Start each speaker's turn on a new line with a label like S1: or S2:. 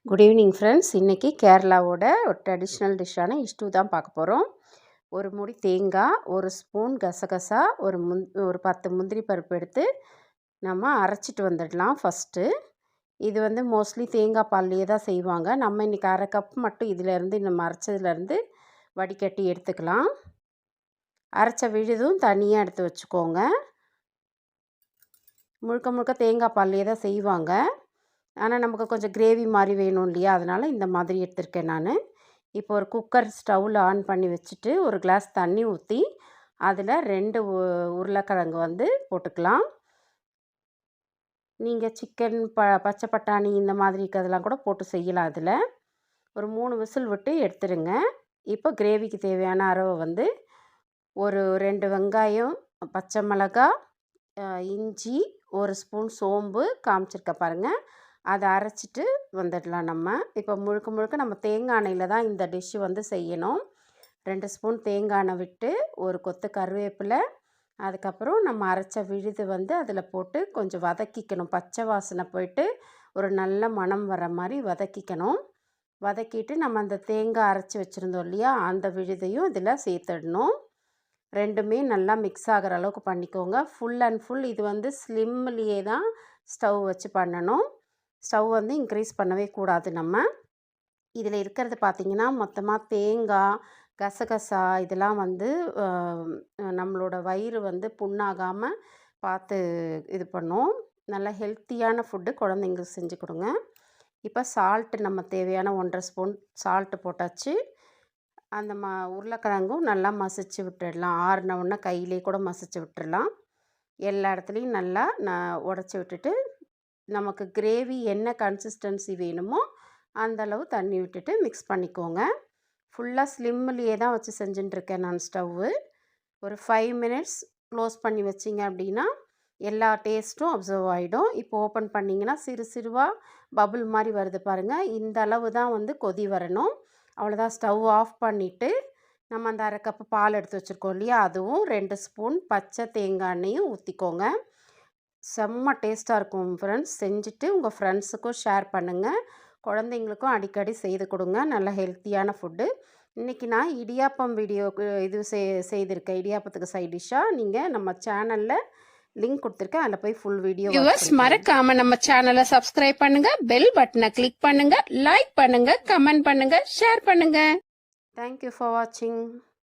S1: Good evening friends. இன்றைக்கி கேரளாவோட ஒரு traditional டிஷ்ஷான இஷ்டு தான் பார்க்க போகிறோம். ஒரு மூடி தேங்காய், ஒரு ஸ்பூன் கசகசா, ஒரு 10 முந்திரி பருப்பு எடுத்து நம்ம அரைச்சிட்டு வந்துடலாம் ஃபஸ்ட்டு. இது வந்து மோஸ்ட்லி தேங்காய் பால்லையே தான் செய்வாங்க. நம்ம இன்றைக்கி அரை கப் மட்டும் இதிலேருந்து நம்ம அரைச்சதுலேருந்து வடிகட்டி எடுத்துக்கலாம். அரைச்ச விழுதும் தனியாக எடுத்து வச்சுக்கோங்க. முழுக்க முழுக்க தேங்காய் பால்லையே தான் செய்வாங்க. ஆனால் நமக்கு கொஞ்சம் கிரேவி மாதிரி வேணும் இல்லையா, அதனால் இந்த மாதிரி எடுத்திருக்கேன் நான். இப்போ ஒரு குக்கர் ஸ்டவ்வில் ஆன் பண்ணி வச்சுட்டு ஒரு கிளாஸ் தண்ணி ஊற்றி அதில் 2 உருளைக்கிழங்கு வந்து போட்டுக்கலாம். நீங்கள் சிக்கன் பச்சை பட்டாணி இந்த மாதிரி இருக்கிறதெல்லாம் கூட போட்டு செய்யலாம். அதில் ஒரு 3 விசில் விட்டு எடுத்துடுங்க. இப்போ கிரேவிக்கு தேவையான அரவை வந்து ஒரு 2 வெங்காயம், பச்சை மிளகாய், இஞ்சி, ஒரு ஸ்பூன் சோம்பு காமிச்சிருக்க பாருங்கள், அதை அரைச்சிட்டு வந்துடலாம் நம்ம. இப்போ முழுக்க முழுக்க நம்ம தேங்காய் எண்ணெயில் தான் இந்த டிஷ்ஷு வந்து செய்யணும். 2 ஸ்பூன் தேங்காய் எண்ணெய் விட்டு ஒரு கொத்து கருவேப்பிலை, அதுக்கப்புறம் நம்ம அரைச்ச விழுது வந்து அதில் போட்டு கொஞ்சம் வதக்கிக்கணும். பச்சை வாசனை போயிட்டு ஒரு நல்ல மணம் வர மாதிரி வதக்கிக்கணும். வதக்கிட்டு நம்ம அந்த தேங்காய் அரைச்சி வச்சுருந்தோம் இல்லையா, அந்த விழுதையும் இதில் சேர்த்துடணும். ரெண்டுமே நல்லா மிக்ஸ் ஆகிற அளவுக்கு பண்ணிக்கோங்க. ஃபுல் அண்ட் ஃபுல் இது வந்து ஸ்லிம்லேயே தான் ஸ்டவ் வச்சு பண்ணணும். ஸ்டவ் வந்து இன்க்ரீஸ் பண்ணவே கூடாது. நம்ம இதில் இருக்கிறது பார்த்திங்கன்னா மொத்தமாக தேங்காய், கசகசா இதெல்லாம் வந்து நம்மளோட வயிறு வந்து புண்ணாகாமல் பார்த்து இது பண்ணும். நல்ல ஹெல்த்தியான ஃபுட்டு குழந்தைங்களுக்கு செஞ்சு கொடுங்க. இப்போ சால்ட்டு நம்ம தேவையான 1.5 ஸ்பூன் சால்ட்டு போட்டாச்சு. அந்த உருளைக்கிழங்கும் நல்லா மசிச்சு விட்டுடலாம். ஆறுன உடனே கையிலே கூட மசிச்சு விட்டுடலாம். எல்லா இடத்துலையும் நல்லா உடச்சி விட்டுட்டு நமக்கு கிரேவி என்ன கன்சிஸ்டன்சி வேணுமோ அந்தளவு தண்ணி விட்டுட்டு மிக்ஸ் பண்ணிக்கோங்க. ஃபுல்லாக ஸ்லிம்லேயே தான் வச்சு செஞ்சுட்டுருக்கேன் நான் ஸ்டவ்வு. ஒரு 5 மினிட்ஸ் க்ளோஸ் பண்ணி வச்சிங்க அப்படின்னா எல்லா டேஸ்ட்டும் அப்சர்வ் ஆகிடும். இப்போ ஓப்பன் பண்ணிங்கன்னா சிறு சிறுவாக பபுள் மாதிரி வருது பாருங்கள். இந்த அளவு தான் வந்து கொதி வரணும். அவ்வளோதான். ஸ்டவ் ஆஃப் பண்ணிவிட்டு நம்ம அந்த அரை கப்பு பால் எடுத்து வச்சுருக்கோம் இல்லையா, அதுவும் 2 ஸ்பூன் பச்சை தேங்காய் எண்ணெயும் ஊற்றிக்கோங்க. செம்ம டேஸ்ட்டாக இருக்கும் ஃப்ரெண்ட்ஸ். செஞ்சுட்டு உங்கள் ஃப்ரெண்ட்ஸுக்கும் ஷேர் பண்ணுங்கள். குழந்தைங்களுக்கும் அடிக்கடி செய்து கொடுங்க. நல்ல ஹெல்த்தியான ஃபுட்டு. இன்றைக்கி நான் இடியாப்பம் வீடியோக்கு இது செய்திருக்கேன். இடியாப்பத்துக்கு சைட் டிஷ்ஷாக நீங்கள் நம்ம சேனலில் லிங்க் கொடுத்துருக்கேன், அதில் போய் ஃபுல் வீடியோ மறக்காமல் நம்ம சேனலை சப்ஸ்கிரைப் பண்ணுங்கள், பெல் பட்டனை கிளிக் பண்ணுங்கள், லைக் பண்ணுங்கள், கமெண்ட் பண்ணுங்கள், ஷேர் பண்ணுங்கள். தேங்க்யூ ஃபார் வாட்சிங்.